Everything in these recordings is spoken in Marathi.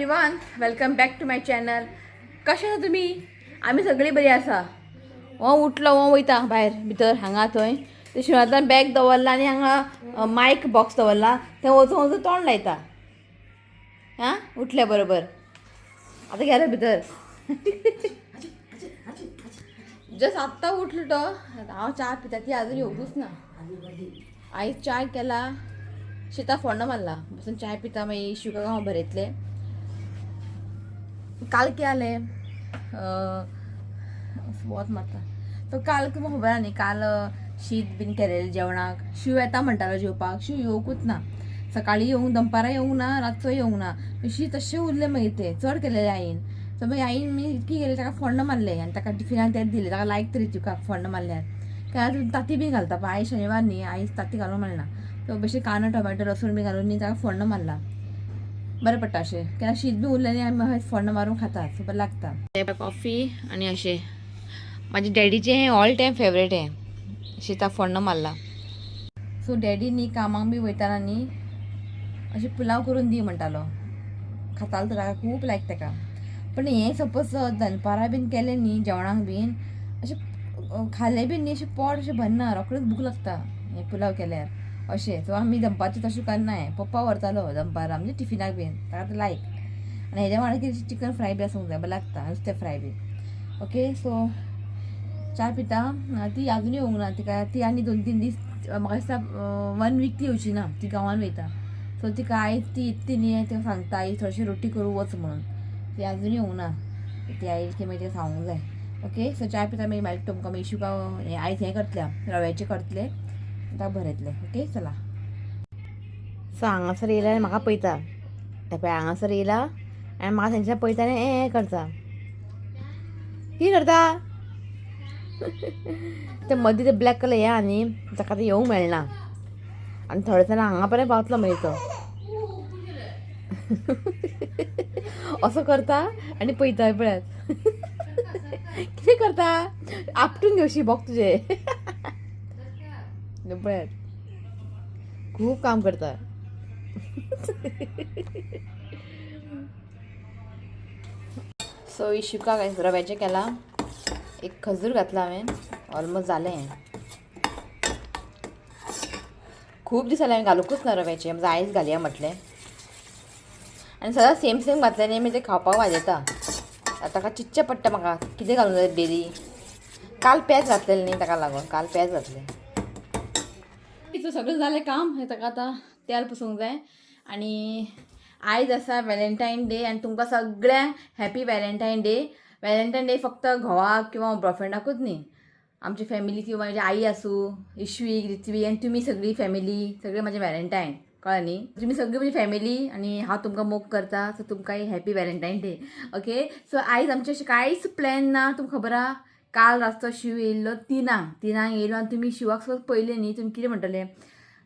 Everyone, welcome back to my channel. कशें आसा तुमी? आमी सगळीं बरीं आसा. हो उठलो, हो वयता भायर भितर हांगा थंय. ते शिवांतल्यान बॅग दवरला आनी हांगा मायक बॉक्स दवरला. थंय वचून तोंड लायता. हां उठल्या बरोबर आतां गेलो भितर. जस्ट आत्ता उठलो तो. हांव च्या पिता ती आजून येवंकूच ना. आयज चाय केला, शीता फोण्ण मारला. बसून चाय पिता, मागीर शुगर हांव भरयतले. काल क्या आले वत मारता तो काल तुमकां खबर आहा न्ही. काल शीत बीन केलेलें जेवणाक. शिव येता म्हणटालो जेवपाक, शिव येवंकूच ना. सकाळीं येवंक, दनपारां येवंक ना, रातचो येवंक ना. शीत तशें उरलें मागीर तें चड केलेलें आईन. सो मागीर आईन मी की केलें, ताका फोण्ण मारलें आनी ताका टिफिनाक तेंच दिलें. ताका लायक तरी तुका फोण्ण मारल्यार. काय ताती बी घालता पळय. आयज शेनवार न्ही, आयज ताती घालूंक मेळना. सो बेश्टे कांदो टोमॅटो लसूण बी घालून न्ही ताका फोण्ण मारला. बरें पडटा अशें. केन्ना शीत बी उरलें न्ही आमी फोण्ण मारून खाता, सो बरें लागता. कॉफी आनी अशें. म्हाजे डॅडीचें हें ऑल टायम फेवरेट हें शीता फोण्ण मारला. सो डॅडी न्ही कामाक बी वयताना न्ही अशें पुलाव करून दी म्हणटालो. खातालो तो, ताका खूब लायक ताका. पण हें सपोज दनपारां बीन केलें न्ही जेवणाक बीन, अशें खालें बीन न्ही अशें पोट अशें भरना, रोखडेंच भूक लागता हें पुलाव केल्यार अशें. सो आमी दनपारचें तशें करनाय. पप्पा व्हरतालो दनपारां म्हणजे टिफिनाक बीन, ताका तो लायक. आनी हेज्या वांगडा कितें चिकन फ्राय बी आसूंक जाय, बरें लागता. नुस्तें फ्राय बी. ओके, सो चाय पिता. ती आजून येवंक ना. तिका ती आनी 2-3 दीस, म्हाका दिसता 1 वीक ती येवची ना. ती गांवान वयता. सो तिका आयज ती येतली न्ही, ती सांगता आई थोडीशी रोटी करूं वच म्हणून. ती आजून येवंक ना. ती आयली की मागीर तिका सांगूंक जाय. ओके, सो चाय पिता मागीर मेळटा तुमकां. मागीर शुका हें आयज हें करतलें रव्याचें करतलें, ताका भरयतलें. ओके चला. सो हांगासर येयला आनी म्हाका पळयता. ते पळय हांगासर येयला आनी म्हाका थंयच्यान पळयता आनी हें करता. कितें करता? ते मदीं ते ब्लॅक कलर हें आहा न्ही, ताका आतां येवंक मेळना. आनी थोडे दिसांनी हांगा पर्यंत पावतलो मागीर तो. असो करता आनी पळयता पळयात. कितें करता? आपटून घेवशी बोक तुजे. पळयात खूब काम करता. सो इशुका रव्याचें केलां. एक खजूर घातला हांवें. ऑलमोस्ट जालें हें. खूब दीस जाले हांवें घालूंकूच ना रव्याचें. म्हणजे आयज घालया म्हटलें. आनी सदां सेम सेम घातलें न्ही मागीर तें खावपाक वाजेता. ताका चिंतचें पडटा म्हाका कितें घालूं जाय डेली. काल पेज घातलेलें न्ही ताका लागून. काल पेज घातलें. सगळें जालें काम. ताका आतां तेल पुसूंक जाय. आनी आयज आसा वॅलेंटायन डे आनी तुमकां सगळ्यांक हॅपी वॅलेंटायन डे. वॅलेंटायन डे फक्त घोवाक किंवा बॉयफ्रेंडाकूच न्ही, आमची फॅमिली किंवा म्हाजी आई आसूं, इश्वीक, रित्वी आनी तुमी सगळी फॅमिली, सगळें म्हाजें वॅलेंटायन. कळ्ळें न्ही. तुमी सगळीं म्हजी फॅमिली आनी हांव तुमकां मोग करता. सो तुमकांय happy Valentine day. Okay, so आयज आमचें अशें कांयच प्लॅन ना. तुमकां खबर आहा काल रातचो शिव येयल्लो 3 येयलो आनी तुमी शिवाक सपोज पळयलें न्ही तुमी कितें म्हणटले,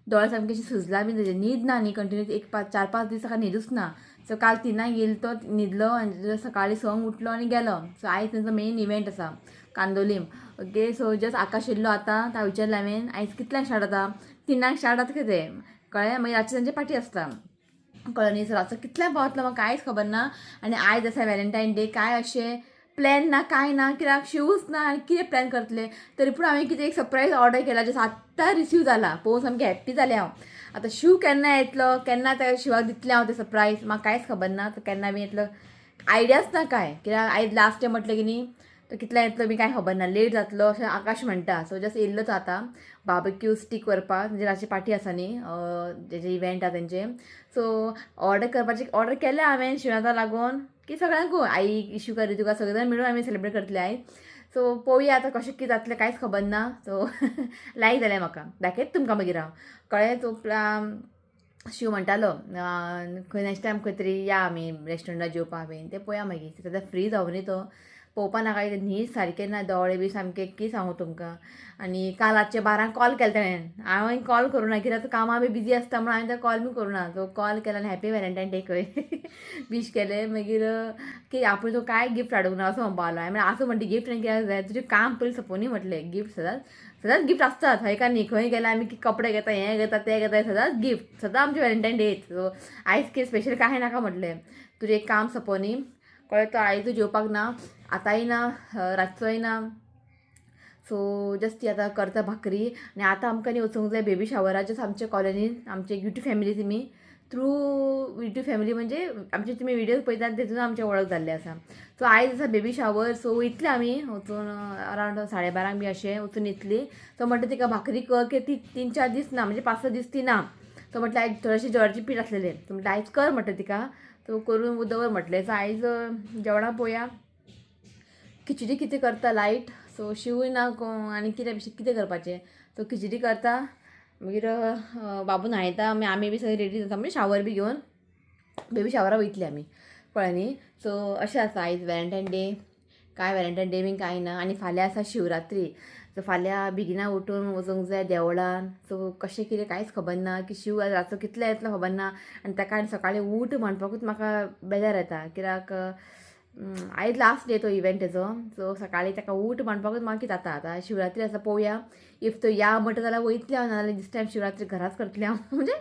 दोळे सामके अशें सुजला बी तेजे. न्हीद ना न्ही कंटिन्यू 4-5 दीस ताका न्हिदूच ना. सो काल 3 येयलो तो न्हिदलो आनी सकाळीं 6 उठलो आनी गेलो. सो आयज तेंचो मेन इव्हेंट आसा कांदोलीम. ओके, सो जस्ट आकाश येयल्लो आतां. ताका विचारलें हांवें आयज कितल्यांक स्टार्ट जाता. 3 स्टार्ट जाता कितें कळ्ळें. मागीर रातचें तेंची पार्टी आसता. कळ्ळें न्ही. सो रातचो कितल्यांक पावतलो म्हाका कांयच खबर ना. आनी आयज आसा वॅलेंटायन डे. कांय अशें प्लॅन ना, कांय ना. कित्याक शिवूच ना आनी कितें प्लॅन करतले. तरी पूण हांवें कितें एक सरप्रायज ऑर्डर केला. जस्ट आत्तां रिसीव जाला. पळोवन सामकें हॅप्पी जालें हांव. आतां शिव केन्ना येतलो, केन्ना त्या शिवाक दितलें हांव तें सरप्रायज, म्हाका कांयच खबर ना. तो केन्ना बी येतलो आयडियाच ना कांय. कित्याक आयज लास्ट डे म्हटलें की न्ही, तो कितल्या येतलो बी कांय खबर ना. लेट जातलो अशें आकाश म्हणटा. सो जस्ट येयल्लो तो आतां बार्बेक्यू स्टीक करपाक. म्हणजे रातची पार्टी आसा न्ही, जेजें इव्हेंट आहा तेंचें. सो ऑर्डर केलें हांवें शिवाका लागून की सगळ्यांकू आईक, इशूका, रितुका सगळे जाण मेळून आमी सेलिब्रेट करतले आयज. सो पळोवया आतां कशें कितें जातलें कांयच खबर ना. सो लायक जालें म्हाका. दाखयता तुमकां मागीर हांव. कळ्ळें. सो शिव म्हणटालो खंय नेक्स्ट टायम खंय तरी या आमी रेस्टॉरंटार जेवपाक बीन. तें पळोवया मागीर. सद्या फ्री जावं न्ही तो. पळोवपा नाका न्हीद सारकें ना दोळे बी सामके की सांगू तुमकां. आनी काल रातचे 12 कॉल केलो ताणें, हांवें कॉल करूं ना कित्याक कामां बी बिजी आसता म्हणून हांवें कॉल बी करूं ना. सो कॉल केलो आनी हॅपी वॅलेंटायन डे खंय विश केलें. मागीर की आपूण तुका कांय गिफ्ट हाडूंक ना असो म्हणपा लागलो. हांवें आसूं म्हणटा गिफ्ट आनी कित्याक जाय, तुजें काम पयलीं सोंपोवनी म्हटलें. गिफ्ट सदांच सदांच गिफ्ट आसतात हय का न्ही. खंय गेल्यार आमी कपडे घेता, हें घेता, तें घेता, सदांच गिफ्ट, सदां आमचें वॅलेंटायन डे. सो आयज कितें स्पेशल कांय नाका म्हटलें. तुजें एक काम सोंपोवनी कळ्ळें. तो आयज जेवपाक ना, आतांय ना, रातचोय ना. सो जस्ट ती आतां करता भाकरी. आनी आतां आमकां न्ही वचूंक जाय बेबी शावराच्या आमच्या कॉलनीन. आमचे युट्यूब फॅमिली तुमी थ्रू युट्यूब फॅमिली म्हणजे आमचे तुमी विडियोज पळयतात तेतून आमचें वळख जाल्लें आसा. सो आयज आसा बेबी शावर. सो वयतलीं आमी वचून अरावंड 12:30 बी अशें वचून येतलीं. सो म्हणटा तिका भाकरी कर की ती 3-4 दीस ना म्हणजे 5-6 दीस ती ना. सो म्हटलें आयज थोडेशें ज्वारीचें पीठ आसलेलें. सो म्हटलें आयज कर म्हटलें तिका. सो करून दवर म्हटलें. सो आयज जेवणां पळोवया खिचडी कितें करता लायट. सो शिवूय ना आनी कितें करपाचें. सो खिचडी करता. मागीर बाबू न्हायता. मागीर आमी बी सगळीं रेडी जाता म्हणजे शावर बी घेवन बेबी शावरा वयतली आमी कळ्ळें न्ही. सो अशें आसा आयज वॅलेंटायन डे. कांय वॅलेंटायन डे बीन कांय ना. आनी फाल्यां आसा शिवरात्री. सो फाल्यां बेगिना उठून वचूंक जाय देवळान. सो कशें कितें कांयच खबर ना की शिव रातचो कितलो येतलो खबर ना. आनी ताका सकाळीं उठ म्हणपाकूच म्हाका बेजार येता कित्याक आयज लास्ट डे तो इव्हेंट तेजो. सो सकाळीं ताका उठ म्हणपाकूच म्हाका कितें जाता. आतां शिवरात्री आसा पळोवया. इफ तो या म्हणटा जाल्यार वयतलें हांव, नाजाल्यार दिस टायम शिवरात्री घराच करतलें हांव. म्हणजे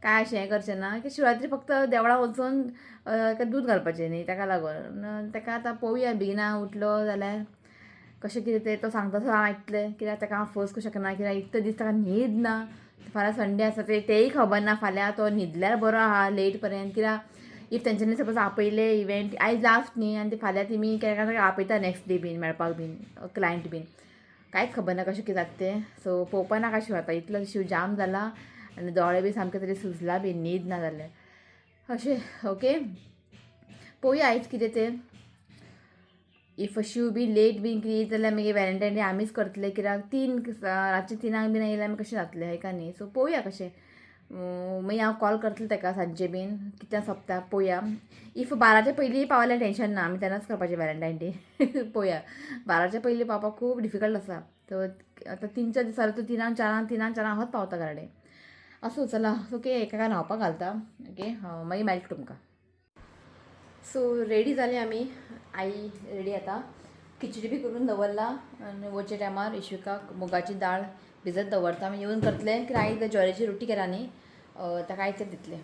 काय अशें हें करचें ना की शिवरात्री फक्त देवळा वचून ताका दूद घालपाचें न्ही ताका लागून. ताका आतां पळोवया बेगिना उठलो जाल्यार कशें कितें तें तो सांगता तसो हांव आयकतलें. कित्याक ताका हांव फोर्स करूं शकना कित्याक इतले दीस ताका न्हीद ना. फाल्यां संडे आसा तेंय खबर ना. फाल्यां तो न्हिदल्यार बरो आहा लेट पर्यंत. कित्याक इफ तेंच्यांनी सपोज आपयले इव्हेंट आयज लास्ट न्ही आनी फाल्यां तेमी केन्ना आपयता नेक्स्ट डे बीन मेळपाक बीन क्लायंट बीन कांयच खबर ना कशें कितें जाता तें. सो पळोवपा नाका शिव आतां इतलो शिव जाम जाला आनी दोळे बी सामके तरी सुजला बी न्हीद ना जालें अशें. ओके पळोवया आयज कितें तें. इफ शिव बी लेट बीन कितें येत जाल्यार मागीर वॅलेंटायन डे आमीच करतले कित्याक 3 रातचे 3 बीन येयल्यार आमी कशें जातलें हय का न्ही. सो पळोवया कशें. मागीर हांव कॉल करतलें ताका सांजचे बीन कितें सोंपता पळोवया. इफ 12च्या पयलीं पावल्यार टेंशन ना. आमी तेन्नाच करपाचें वॅलेंटायन डे. पळोवया 12च्या पयलीं पावपाक खूब डिफिकल्ट आसा. तो आतां 3च्या दिसा तो 3-4 होच पावता घराडे. असो चला ओके एका न्हांवपाक घालता. ओके मागीर मेळटा तुमकां. सो रेडी जालें आमी. आई रेडी आतां. खिचडी बी करून दवरला आनी वचचे टायमार इश्विकाक मुगाची दाळ भिजत दवरता. आमी येवन करतलें कित्याक आयज ज्वारीची रोटी केला न्ही ताका आयज तें दितलें.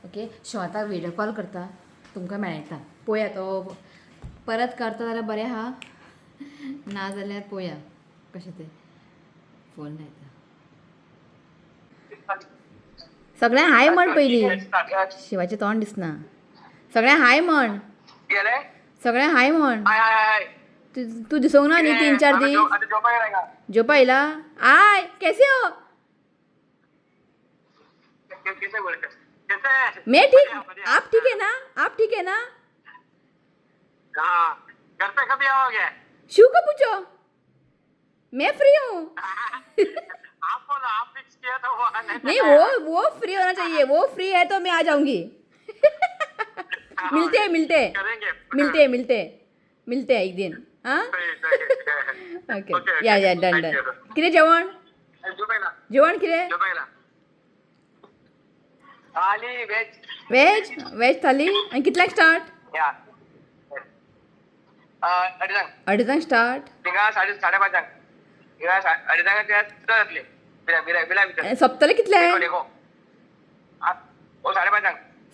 ओके शिव आतां व्हिडियो कॉल करता तुमकां मेळटा. पळोवया तो परत करता जाल्यार बरें आहा ना जाल्यार पळोवया कशें तें. फोन लायता सगळें हाय म्हण पयलीं. शिवाचें तोंड दिसना. सगळें हाय म्हण. सगळें हाय म्हण. तू दिसोंक ना न्ही 3-4 दीस. जेवपा येयला आय केसे हो मैं ठीक आप ठीक है ना. आप ठीक है ना. घर पे कभी आओगे. शिव को पूछो मैं फ्री हूँ. आप बोलो आप फिक्स किया था वो नहीं वो फ्री होना चाहिए. वो फ्री है तो मैं आ जाऊंगी. मिलते हैं एक दिन. हाँ ओके या डन कितें जेवण कितें थाली वेज थाली. आनी कितल्याक स्टार्ट. अडेजांक स्टार्ट. थिंगा 5:30 अडेजांक सोंपतले कितले.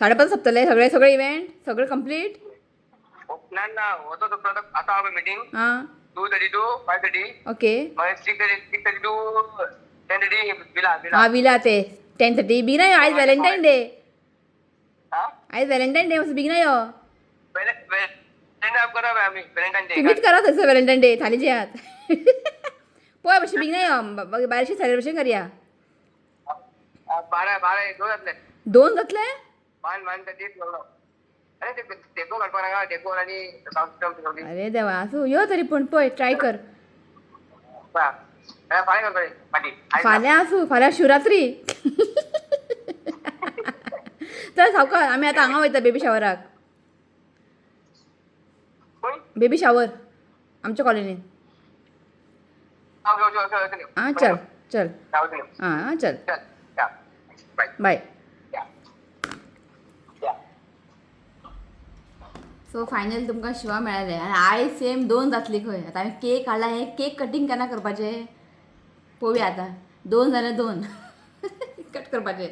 5:30 सोंपतले सगळे इव्हेंट सगळें कंप्लीट. ना होतो तो प्रोडक्ट आता मीटिंग हां 2:30 to 5:30. ओके 6:30 to 10:30 विला हां विला ते 10:30 बिगिना यो. आयज वॅलेंटायन डे. आयज वॅलेंटायन डे बिगिना यो. तुम्हीच करा थंयसर वॅलेंटायन डे थालीचे हात. पळय मातशें बेगिना यो बारशें सेलिब्रेशन करया. 12 2 जातले. अरे देवा असो यो तरी पूण पळय ट्राय कर. फाल्यां आसूं फाल्यां शिवरात्री. चल सावकार आमी आतां हांगा वयता बेबी शावराक. बेबी शावर आमच्या कॉलनीत. ओके ओके ओके ओके हां चल चल ओके हां चल चल या बाय बाय. या या सो फायनल तुमकां शिवा मेळ्ळे आनी आय सेम 2 जातली खंय. आतां हांवें केक हाडला. हे केक कटींग केन्ना करपाचें पळोवया आतां. 2 जाल्यार 2 कट करपाचें.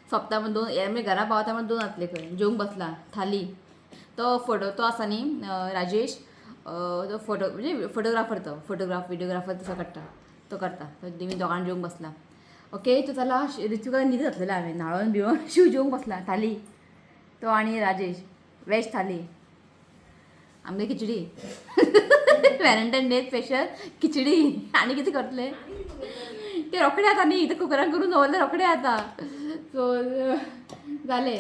सोंपता म्हण 2 हे घरा पावता म्हण 2 जातले खंय. जेवंक बसला थाली. तो तो आसा न्ही राजेश. तो म्हणजे फोटोग्राफर. तो विडियोग्राफर तसो काडटा. तो करता. तो तेमी दोगांय जेवंक बसला. ओके तो चला रितुका न्हिद घातलेलो हांवें न्हाळोन बिवोन शिव जेवंक बसला थाली. तो आनी राजेश वॅज थाली. आमगे खिचडी वॅलेंटायन डे स्पेशल खिचडी. आनी कितें करतले ते रोखडे आता न्ही. ते कुकरान करून दवरले रोखडे आता. सो जालें.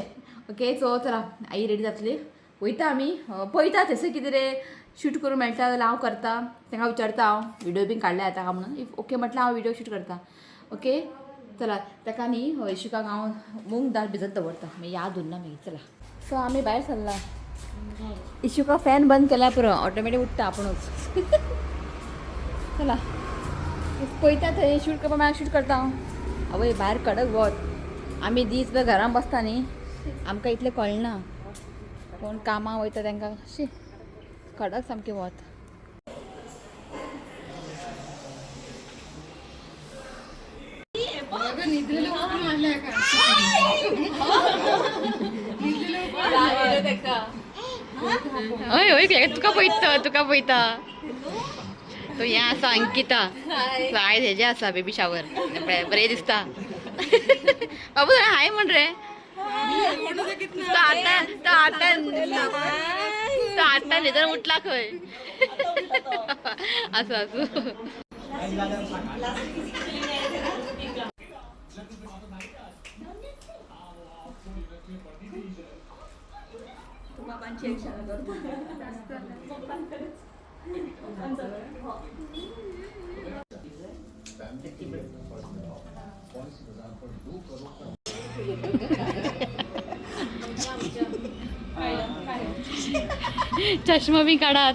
ओके सो चला आई रेडी जातली. वयता आमी. पळयता थंयसर कितें रे शूट करूं मेळटा जाल्यार हांव करता. तांकां विचारता हांव विडियो बीन काडले आतां म्हणून. इफ ओके म्हटल्यार हांव विडियो शूट करता. ओके चला ताका न्ही इशिकाक हांव मूंग दाळ भिजत दवरता. मागीर याद उरना मागीर. चला सो आमी भायर सरला. इशिका फॅन बंद केला पुरो ऑटोमॅटीक उठता आपुणूच. चला पळयता थंय शूट करपा मेळ्यार शूट करता हांव. आवय भायर कडक वत. आमी दीसभर घरान बसता न्ही आमकां इतलें कळना. कोण कामां वयता तांकां शी कडक सामकें वत. हय हय तुका पळयता. तो हें आसा अंकिता. आयज हेजें आसा बेबी शावर. बरें दिसता. बाबू हाय म्हण रे. तो आठान न्हिदून उठला खंय. आसूं चष्मा बी काढात.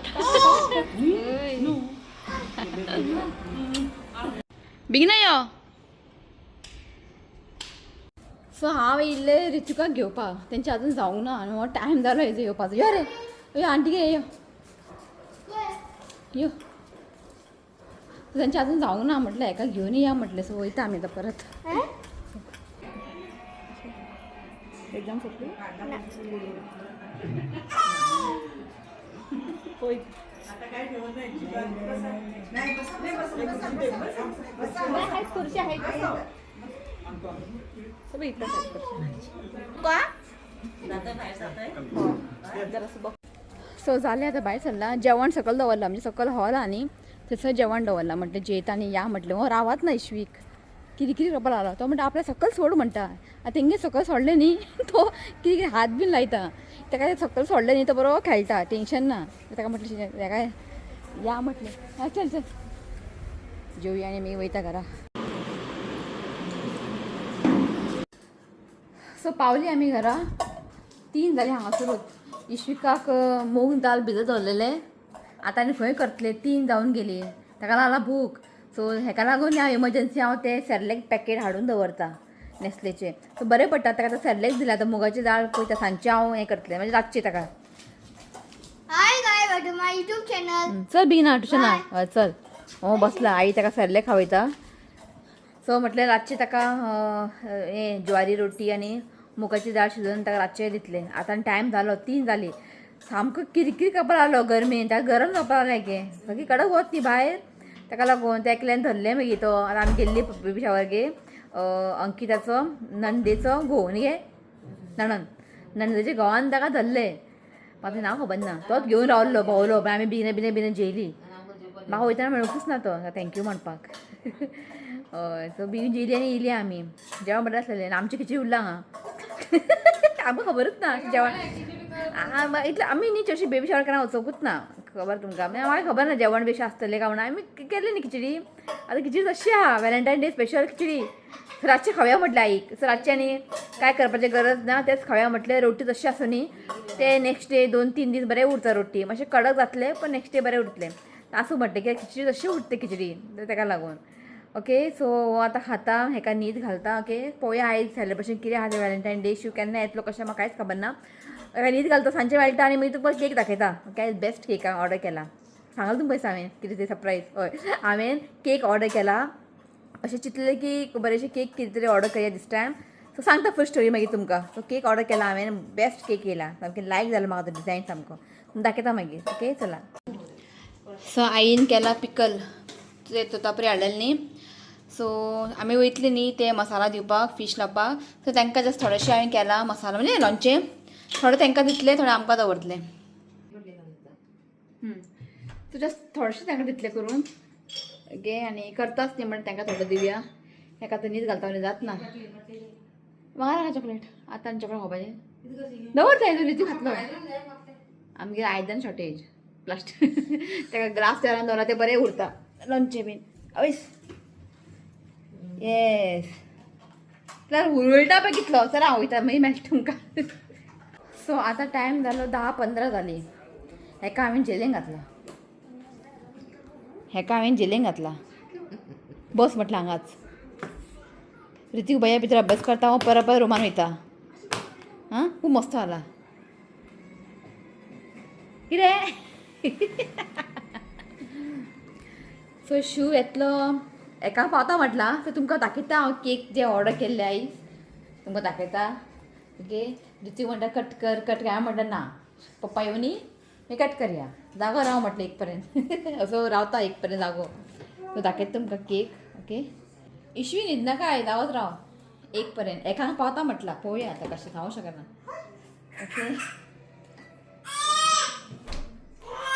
बेगिना यो. सो हांव येयल्ले रितुकाक घेवपाक. तेंचे आजून जावंक ना आनी हो टायम जालो हेजो येवपाचो. यो रे यो आंटी गे यो यो. तेंचे आजून जावंक ना म्हटलें हेका घेवन या म्हटलें. सो वयता आमी आतां परत. एक्झाम सोंपली. सो जालें आतां भायर सरला. जेवण सकयल दवरला म्हणजे सकयल हॉल आहा न्ही थंयसर जेवण दवरला. म्हटलें जेयता आनी या म्हटलें. हो रावात ना इश्वीक. कितें कितें करपा लागलो. तो म्हणटा आपल्या सकयल सोड म्हणटा. आतां तेंगे सकयल सोडलें न्ही तो कितें कितें हात बीन लायता. ताका सकयल सोडलें न्ही तो बरो खेळटा. टेंशन ना. ताका म्हटलें ताका या म्हटलें. हां चल चल जेवया आनी मागीर वयता घरा. सो पावली आमी घरा. 3 जालीं हांगासरूच. इश्विकाक मूंग दाल भिजत दवरलेले. आतां आनी खंय करतले. 3 जावन गेली. ताका लागला भूक. सो हेका लागून हांव एमर्जन्सी हांव ते सॅरलॅक पॅकेट हाडून दवरता नॅस्लेचे. सो बरें पडटा. ताका आतां सॅरलॅक दिला. आतां मुगाची दाळ पळयता सांजचें हांव हें करतलें म्हणजे रातचें ताका. हाय गाय वेलकम माय यूट्यूब चॅनल. चल बेगिना ट्युशना. हय चल. हो बसला. आई ताका सॅरलॅक खावयता. सो म्हटलें रातचें ताका हें ज्वारी रोटी आनी मुगाची दाळ शिजोवन ताका रातचें दितलें. आतां टायम जालो 3 जाली. सामको किरकिर करपा लागलो गर्मेन. ताका गरम जावपा लागलें हें. सारकी कडक वत न्ही भायर. ताका लागून ते एकल्यान धरलें मागीर तो. आतां आमी गेल्ली बेबी शावर गे अंकिताचो नंदेचो घोव न्ही गे नंदेच्या घोवान ताका धरलें. म्हाका नांव खबर ना. तोच घेवन रावल्लो भोंवलो. आमी बिना जेयली. म्हाका वयताना मेळूंकूच ना तो थँक्यू म्हणपाक. हय सो बेगीन जेयली आनी येयली आमी. जेवण बरें आसलेलें. आनी आमची खिचडी उरला हांगा. आमकां खबरूच ना जेवण. इतलें आमी न्ही चडशी बेबी शावर केन्ना वचोंकूच ना. खबर तुमकां. म्हाका खबर ना जेवण बेशी आसतलें काय म्हणून. आमी केल्ली न्ही खिचडी. आतां खिचडी तशी आहा वॅलेंटायन डे स्पेशल खिचडी. रातचें खावया म्हटलें आईक. सो रातचें आनी काय करपाची गरज ना. तेंच खावया म्हटलें. रोटी तशी आसूं न्ही ते नेक्स्ट डे 2-3 दीस बरें उरता रोटी. मातशें कडक जातलें पण नेक्स्ट डे बरें उरतलें. असं म्हणते की खिचडी तशी उठते खिचडी तर ताका लागून ओके. सो आतां खाता हेका न्हीद घालता. ओके पळोवया आयज सेलिब्रेशन कितें आहा तें वॅलेंटायन डे. शिव केन्ना येतलो कशें म्हाका कांयच खबर ना. हेका न्हीद घालता सांजचे वेळटा आनी मागीर तुका केक दाखयता. ओके बेस्ट केक ऑर्डर केला. सांगला तुमकां पयस हांवें कितें तें सरप्रायज. हय हांवें केक ऑर्डर केला. अशें चिंतलें की बरेंशें केक कितें तरी ऑर्डर करया दीस टायम. सो सांगता फर्स्ट स्टोरी मागीर तुमकां. सो केक ऑर्डर केला हांवें बेस्ट केक येयला सामकें लायक जालो म्हाका तो डिझायन सामको दाखयता मागीर. ओके चला. सो आईन केला पिकल ते तोतापुरी हाडलेलें न्ही. सो आमी वयतली न्ही ते मसाला दिवपाक फीश लावपाक. सो तांकां जस्ट थोडेशें हांवें केला मसाला म्हणजे लोणचें थोडें तांकां दितलें थोडें आमकां दवरतलें. सो जस्ट थोडेशें तांकां दितलें करून ओके. आनी करताच न्ही म्हणून तांकां थोडं दिवया. हेका तर न्हीद घालता म्हणजे जात ना. म्हाका नाका चॉकलेट आतां आनी चॉकलेट खावपाचें दवरता हेजो रिती खातलो. आमगे आयदन शॉर्टेज प्लास्टीक ताका ग्लास जाल्यार दवरला ते बरें उरता लोणचें बीन. आवयस येस जाल्यार उरळटा पळय कितलो. चला हांव वयता मागीर मेळटा तुमकां. सो आतां टायम जालो 10-15 जाली. हेका हांवें जेलीन घातला. बस म्हटलं हांगाच. रितीक भैया भितर अभ्यास करता हांव परत रुमान वयता. हां खूब मस्त जाला कितें. सो शू येतलो एका पावता म्हटला. सो तुमकां दाखयता हांव केक जे ऑर्डर केल्ले आयज तुमकां दाखयता. ओके रितीक म्हणटा कट कर हांवें म्हणटा ना पप्पा येवनी मागीर कट करया जागो राव म्हटलें एक पर्यंत. असो रावता एक पर्यंत जागो. सो दाखयता तुमकां केक. ओके इश्वी न्हीद नाका जागोच राव एक पर्यंत एकांक पावता म्हटला. पळोवया आतां कशें खावं शकना. ओके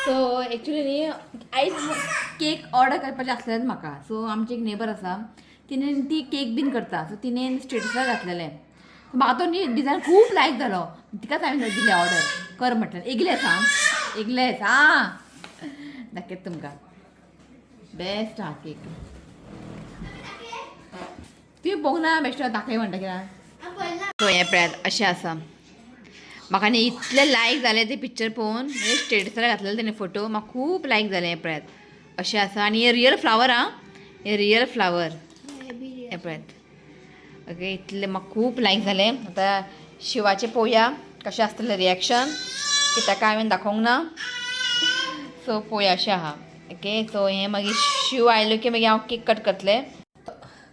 सो एक्चुली न्ही आयज केक ऑर्डर करपाचें आसलेलें म्हाका. सो आमची एक नेबर आसा तिणें ती केक बीन करता. सो तिणें स्टेटसार घातलेलें. म्हाका तो न्ही डिझायन खूब लायक जालो. तिकाच हांवें दिलें ऑर्डर कर म्हटलें. इगलेस आं दाखयता तुमकां बेस्ट आहा केक. तुवें पळोवंक ना बेश्टो दाखय म्हणटा कित्याक. सो हें पळयात अशें आसा. म्हाका न्ही इतलें लायक जालें तें पिक्चर पळोवन म्हणजे स्टेटसार घातलेलें तेणें फोटो म्हाका खूब लायक जालें. हें पळयात अशें आसा. आनी हे रियल फ्लावर आं हे रियल फ्लावर हें पळयात. ओके इतलें म्हाका खूब लायक जालें. आतां शिवाचें पळोवया कशें आसतलें रिएक्शन की ताका हांवें दाखोवंक ना. सो पळोवया अशें आहा. ओके सो हें मागीर शिव आयलो की मागीर हांव केक कट करतलें.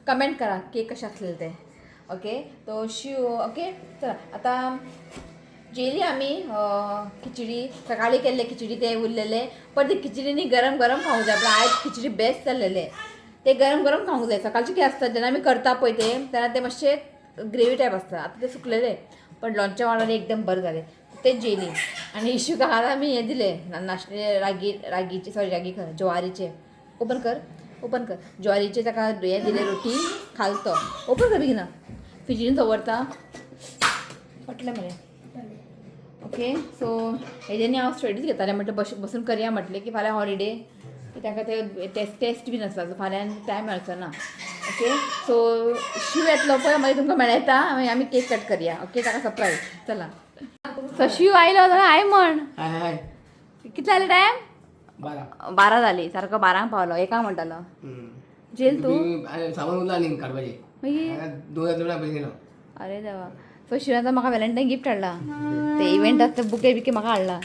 कमेंट करा केक कशें आसलें तें. ओके तो शिव ओके चला आतां जेली आमी खिचडी सकाळीं केल्ले खिचडी ते उरलेले. पण ती खिचडी न्ही गरम गरम खावंक जाय. आयज खिचडी बेस्ट जाल्लेले ते गरम गरम खावंक जाय. सकाळचें कितें आसता जेन्ना आमी करता पळय तेन्ना ते मातशें ग्रेवी टायप आसता. आतां ते सुकलेले पण लोणच्या वांगडा एकदम बरें जालें ते जेली. आनी इशूक आहा आमी हें दिलें नाशणे रागीचे रागी खंय ज्वारीचे ओपन कर ज्वारीचे ताका हें दिलें रोटी खालतो. ओपन कर बेगिना फ्रिजीन दवरता पटलें मरे. ओके सो हेजेनी हांव स्टडीज घेतालें म्हटलें बसून करया म्हटलें की फाल्यां हॉलिडे तांकां ते टेस्ट बीन आसता सो फाल्यां टायम मेळचो ना. ओके सो शिव येतलो पळय मागीर तुमकां मेळयता मागीर आमी केक कट करया. ओके ताका सरप्रायज चला. सो शिव आयलो जाल्यार हाय म्हण. हाय कितले जाले टायम 12 जाली. सारको 12 पावलो. एकाक म्हणटालो जेल तूं सामान उरला न्ही काडपाचें मागीर 2 पयलीं गेलो. अरे देवा. सो शिवान म्हाका व्हॅलेंटायन गिफ्ट हाडला. ते इव्हेंट आसता बुके बिके म्हाका हाडला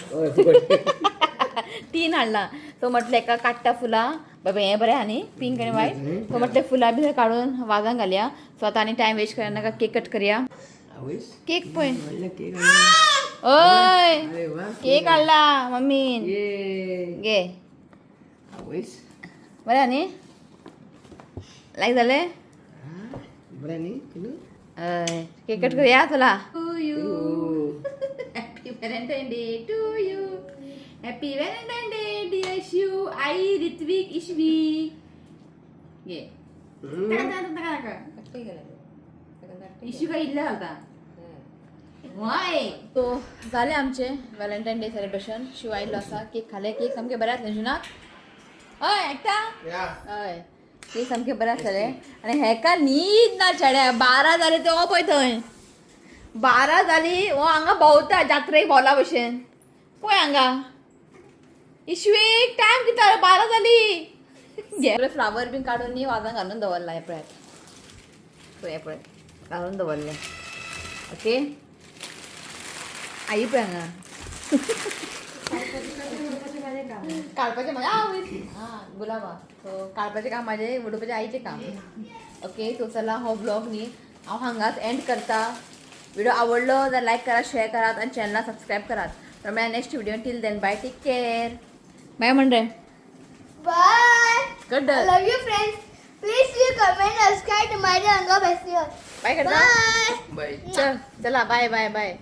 3 हाडला. सो म्हटलें एका काडटा फुलां बाबा हें बरें आहा न्ही पिंक आनी वायट. सो म्हटलें फुलां बी काडून वाजांक घालया. सो आतां आनी टायम वेस्ट करनाका केक कट करया. केक पळय ओय केक हाडला मम्मीन घे. बरें आहा न्ही लायक जालें बरें न्ही हय केक कट करया चला. To you happy Valentine day to you. Happy Valentine day dear Shiv आई ऋत्विक इश्वी घे. इश्यू काय इल्लें घालता वाय. तो जालें आमचें व्हॅलेंटायन डे सेलिब्रेशन. शिव आयिल्लो आसा केक खालें. केक सामकें बरें आसलें जुना हय एकटा हय केक सामकें बरें आसलें. आनी हेका न्हीद ना चेड्या. 12 जाली तो पळय थंय 12 जाली हो हांगा भोंवता जात्रेक भोंवला भशेन पळय हांगा इश्विक टाइम किती 12 झाली. फ्लावर बी काढून नी वाजान घालून दवरला पळय पळय घालून दवरले. ओके आई पळय हांगा काडपाचें माझे गुलाबा सो काडपाचें काम माझे उडोवपाचें आईचें काम. ओके तो चला हो ब्लॉग न्ही हांव हांगाच एंड करता. व्हिडिओ आवडलो जाल्यार लाईक करात, शेअर करात आणि चॅनलला सबस्क्राईब करात. तर मला next video till then bye, take care. Bye म्हण रे. Bye. Good I love you, friends. Please leave comment and subscribe to my Ranga Festival. Bye करता. Bye. बाय. चल चला बाय बाय बाय.